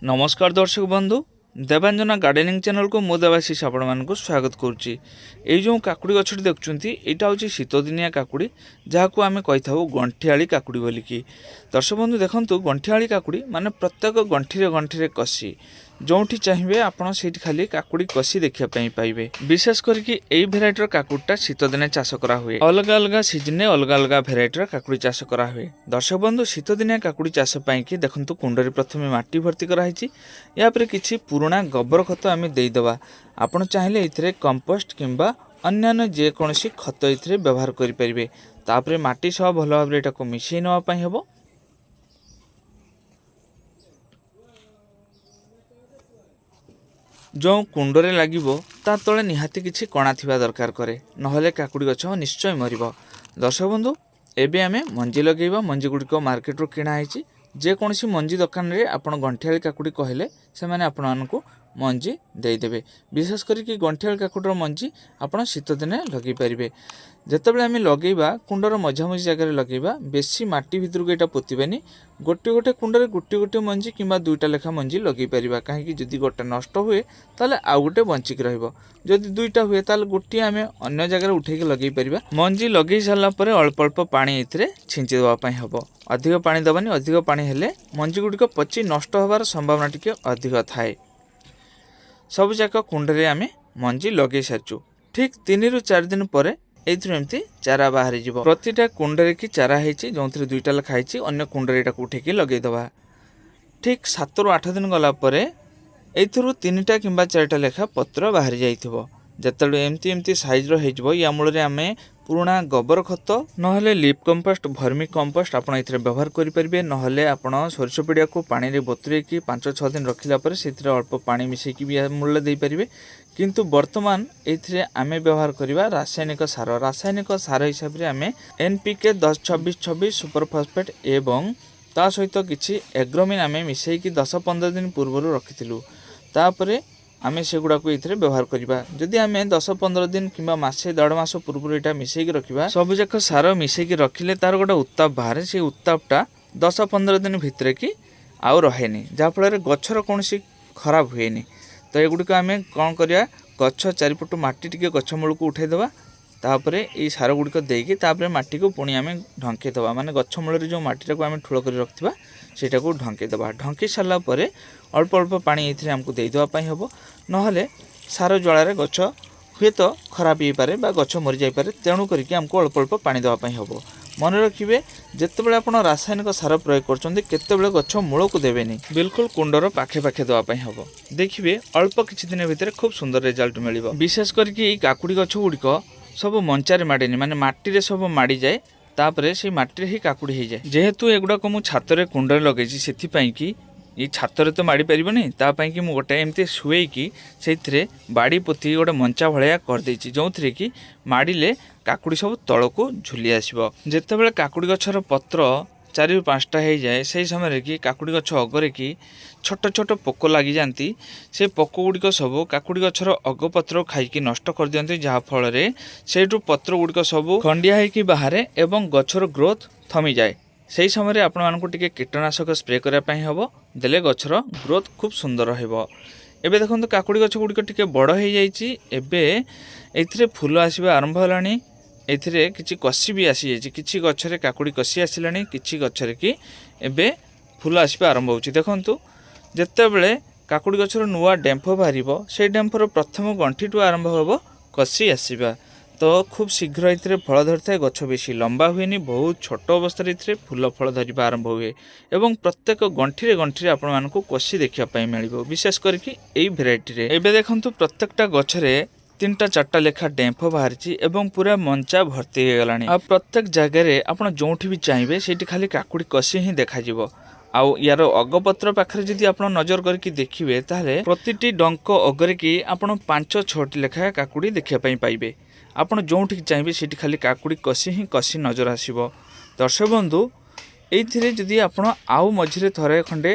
नमस्कार दर्शक बंधु देवांजना गार्डेनिंग चैनल को मु देवाशीष आपण स्वागत करुच्ची। ये जो काकुड़ी गछटी देखुंत यहाँ हूँ शीतदिनिया काकुड़ी जहाँ को आम कही था गंठियाली काकुड़ी बोलिकी। दर्शक बंधु देखु गंठियाली काकुड़ी माने प्रत्येक गंठिरे गंठिरे कसी जोठी चाहिए आपड़ से खाली काकुड़ी कसी देखापी पाइबे। विशेष करके यही भेराइटर काकुड़टा शीत दिने चाष करा हुए। अलग अलग सीजन में अलग अलग भेराइटर काकुड़ी चाष करा हुए। दर्शक बंधु शीत दिनिया काकुड़ी चाष पाई देखंतु कुंडरे प्रथमे माटी भर्ती कराई या किछि पुराना गोबर खत आम देदेबा। आपण चाहिए ये कंपोस्ट किंबा अन्य जेकोसी खत ये व्यवहार करें। तापर माटी सह भल भाव एटा मिसई नापी हम। जो कुंडरे लगिबो ता तले निहाती किछि कणा थिबा दरकार करे नहले काकुड़ी गछ निश्चय मरिबो। दर्शक बंधु एबे आमे मंजी लगेबा। मंजी गुड़िक मार्केट रो किणा आइछि। जेकोसी मंजी दुकान रे आपण गंठियाली काकुड़ी कहले से माने आपण मानकु मंजी देदेवे। विशेष करके गंठियाली काकुड़र मंजी आपण शीत दिने लगे पारे। जितेबाला आम लगेबा कुंडर मझामझी जगह लगेबा बेसी माटी भितर को यहाँ पोतबानी। गोटे गोटे कुंडरे गोटे गोटे मंजी किंबा दुईटा लेखा मंजी लगे पारिबा। कहीं जदि गोटे नष्ट हुए ताले आउ गोटे बंचिक रहिबो। जदि दुईटा हुए ताले गोटे आम अन्य जगह उठेकी लगे पारिबा। मंजी लगे सारा पर अल्प अल्प पानी एथिरे छिंची देबा पई हबो। अधिक पानी दबानी। अधिक पानी हेले मंजी गुड़िक पची नष्ट होबार संभावना टिके अधिक थाए। सब जाक कुंडरे आम मंजी लगे सारचु। ठीक 3 ରୁ 4 दिन पर एमती चारा बाहरी जीव। प्रतिटा कुंडरे की चारा होती जो दुईटा लेखाई अन्य कुंडरे उठेकी लगेदबा। ठीक 7 ରୁ 8 दिन गलापर एथुरु 3टा किंबा 4टा लेखा पत्र बाहरी जाइथिबो। जेतेबेले एमती एमती साइज रो हेजिबो या मूल आमे पुराना गोबर खत नहले लीप कंपोस्ट भर्मी कंपोस्ट आपण एथिरे व्यवहार करि परिबे। नहले आपण सरसो पिडिया को पानी रे बतुरे की 5-6 दिन रखिला पर सेथिरे अल्प पानी मिसै की भी मूल दे परिबे। किंतु वर्तमान एथिरे आमे व्यवहार करिबा रासायनिक सार। रासायनिक सार हिसाब रे आमे एनपीके 10-26-26 सुपर फॉस्फेट एवं ता सहित किछि एग्रोमिन आमे मिसै की 10-15 दिन पूर्व रखिथिलु। तापरे आमे सेगुड़ा को ये व्यवहार करवा। जदि आमे 10-15 दिन किंबा मासे 1.5 मास पूर्व यहाँ मिसैकी रखा सबुजाक सार मिसैकी रखिले तार गोटे उत्ताप बाहर। से उत्तापटा 10-15 दिन भितर की आउ रहे जहाँफल गचर कौन खराब हुए। तो एगुड़िक आम कौन करिया गछ चारिपटू माटी टिके गछ मूल को उठेदेवा। तापर ये सार गुड़िक देकी तापर माटी को पुणी आम ढंकेदेवा। माने गछ मूल जो माटीटा को आम ठूल कर रखा सेटा को ढंकेदेवा। ढंकी सारा पर अल्प अल्प पानी ये आमको देदेवाई हम। नहले सार ज्वाल गछ हुए तो खराब हो पारे बा गछ मरी जापे। तेणु करके आमको अल्प अल्प पानी देवाई हम। मन रखिए जितेबाला आप रासायनिक सार प्रयोग करते गछ मूल को देवेनि। बिल्कुल कुंडर पाखे पाखे देवाई हम। देखिए अल्प किछि दिन भितर खूब सुंदर रिजल्ट मिल। विशेष करके काकुड़ी गछ गुड़िक सब मंचारे माड़ेनि माने माटी सब माड़ी जाए। तापर से माटी ही काकुड़ी हो जाए। जेहेतु एगुड़ाक मु छातरे कुंडरे लगे कि ये छाତରେ तो माड़ी पारिबनी तापाई कि मुझे गोटे एमती शुएकी से बाड़ी पोती गोटे मंचा भाया करदे जो थी कि माड़े काकुड़ी सब तल को झुली आसो। जितेबाला काकुड़ी गछर पत्र 4-5टा हो जाए से समय कि काकुड़ी गछ अगरे कि छोट छोट पोक लगी जाती। से पोक गुड़िक सब काकुड़ी गछर अग पत्र खाई नष्ट कर दियंती। जहाँफल से पत्र गुड़िक सब खंडिया होगी बाहर एवं गछर ग्रोथ थमी जाए। से समय आपण मानक टिके कीटनाशक स्प्रे करने हम देले गछर ग्रोथ खूब सुंदर रहिबो। एबे देखंतु काकुड़ी गछ गुड़िक टिके बड़ हो जाइछि। एबे एथिरे फूल आसीबा आरंभ हलानी। एथिरे किछि कसी भी आसी जाइछि। किछि गछरे काकुड़ी कसी आसिलानी किछि गछरे कि एबे फूल आसीबा आरंभ होछि। देखंतु जेतेबेले काकुड़ी गछर नुआ डेम्फ बाहरिबो से डेम्फर प्रथम गंठीटू आरंभ होबो कसी आसीबा। तो खूब शीघ्र ये फल धरी था। गछ बेसी लंबा हुए बहुत छोट अवस्था ये फूल फल धरवा आरंभ हुए एवं प्रत्येक गंठीरे गंठीरे आपण मानक कसी देखापी मिल। विशेष करके यही भेराइटी रे एबे देखंतु प्रत्येकटा गछरे 3-4टा लेखा डेम्फ बाहरी एवं पूरा मंचा भर्ती हो गलानी। आ प्रत्येक जगह आप जोठी भी चाहिए सेठी खाली काकुड़ी कसी ही देखा जिवो। आउ यार अगपत्र पाखे जदि आप नजर करके देखिए ताहले प्रतिटी डंक अगरे कि आप 5-6टी लेखा काकुड़ी देखापी पाइबे। आपड़ जोठी चाहिए सीटी खाली काकुड़ी कसी ही कसी नजर आसो। दर्शक बंधु ये जदि आपण आउ मझिरे थरे खंडे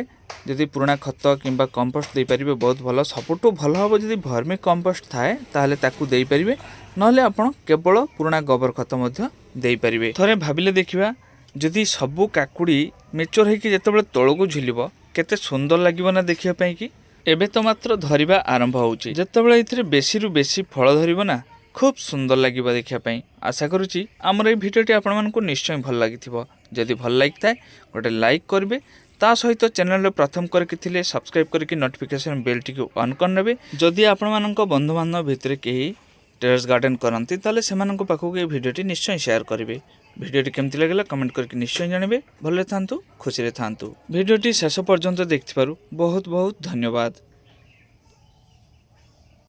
जदि पुराना खत किंबा कंपोस्ट दे पारिबे बहुत भल। सबुठु भल हम जदि भर्मी कंपोस्ट थाए ताहले ताकू दे पारिबे। नहले आपण केवल पुराना गोबर खत मध्य दे पारिबे। थरे भाबिले देखिबा जदि सबू काकुड़ी मेचर होकर जितेबाला तौक झुलिब केते सुंदर लगिबो ना देखिया पई कि एबे तो मात्र धरिबा आरंभ होउची जेतेबेले इथिरे बेसी रु बेसी फळ धरिबो ना खूब सुंदर लगिबो देखिया पई। आशा करूची हमर ए भिडियोटी आपण मानकु निश्चय भल लागिथिबो। जदि भल लागिथाय गोटे लाइक करबे ता सहित चैनल रे प्रथम करके थिले सब्सक्राइब करके नोटिफिकेशन बेल टी ऑन कर नेबे। जदि आपण मानक बंधु बांधव भितरे केही टेरेस गार्डन करंती ताले सेमानक पाखु ए भिडियोटी निश्चय शेयर करिवे। भिडियोटी केमति लागला कमेंट करके निश्चय जानबे। भले थांतु खुशी रे थांतु। भिडियोटी शेष पर्यंत देखथिबारु बहुत बहुत धन्यवाद।